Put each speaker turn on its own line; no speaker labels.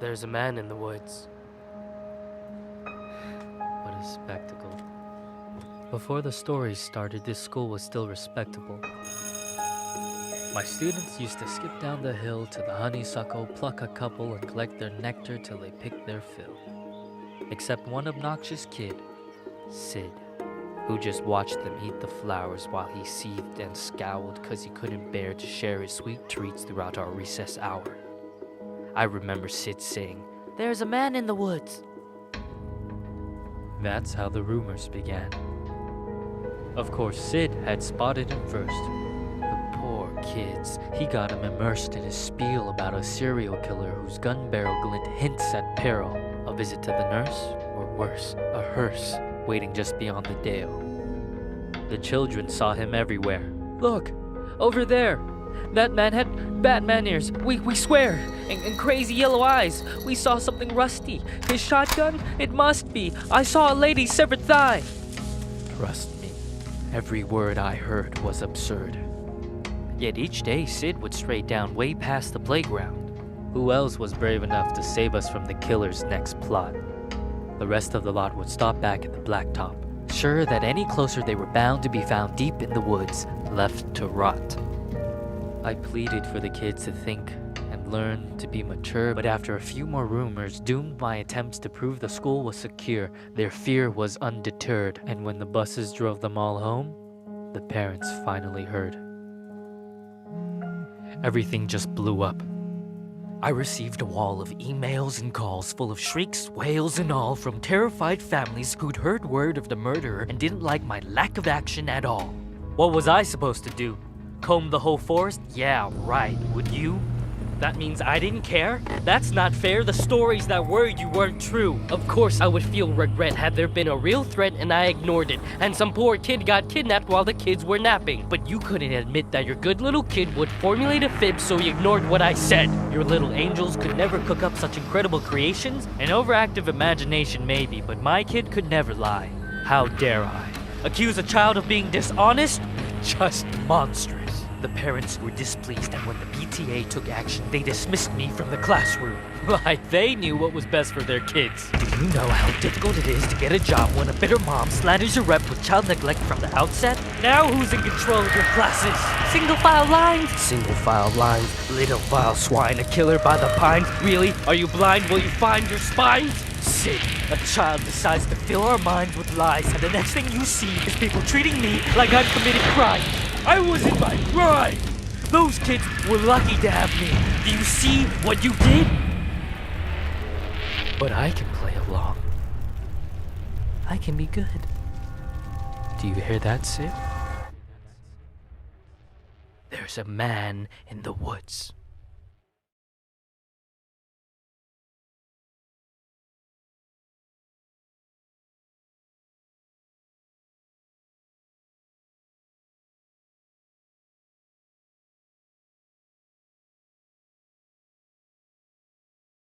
There's a man in the woods. What a spectacle. Before the story started, this school was still respectable. My students used to skip down the hill to the honeysuckle, pluck a couple, and collect their nectar till they picked their fill. Except one obnoxious kid, Sid, who just watched them eat the flowers while he seethed and scowled because he couldn't bear to share his sweet treats throughout our recess hour. I remember Sid saying, "There's a man in the woods." That's how the rumors began. Of course, Sid had spotted him first. The poor kids. He got him immersed in his spiel about a serial killer whose gun barrel glint hints at peril. A visit to the nurse, or worse, a hearse, waiting just beyond the dale. The children saw him everywhere. "Look, over there! That man had Batman ears, we swear, and crazy yellow eyes. We saw something rusty. His shotgun? It must be. I saw a lady's severed thigh." Trust me, every word I heard was absurd. Yet each day Sid would stray down way past the playground. Who else was brave enough to save us from the killer's next plot? The rest of the lot would stop back at the blacktop, sure that any closer they were bound to be found deep in the woods, left to rot. I pleaded for the kids to think and learn to be mature, but after a few more rumors doomed my attempts to prove the school was secure, their fear was undeterred, and when the buses drove them all home, the parents finally heard. Everything just blew up. I received a wall of emails and calls full of shrieks, wails, and all from terrified families who'd heard word of the murderer and didn't like my lack of action at all. What was I supposed to do? Comb the whole forest? Yeah, right. Would you? That means I didn't care? That's not fair. The stories that were you weren't true. Of course I would feel regret had there been a real threat and I ignored it, and some poor kid got kidnapped while the kids were napping. But you couldn't admit that your good little kid would formulate a fib, so you ignored what I said. Your little angels could never cook up such incredible creations. An overactive imagination maybe, but my kid could never lie. How dare I? Accuse a child of being dishonest? Just monstrous. The parents were displeased, and when the PTA took action, they dismissed me from the classroom. Like they knew what was best for their kids. Do you know how difficult it is to get a job when a bitter mom slanders your rep with child neglect from the outset? Now who's in control of your classes? Single file lines? Single file lines. Little vile swine, a killer by the pines. Really? Are you blind? Will you find your spines? Sid, a child decides to fill our minds with lies, and the next thing you see is people treating me like I've committed crime. I was in my prime! Those kids were lucky to have me. Do you see what you did? But I can play along. I can be good. Do you hear that, Sid? There's a man in the woods.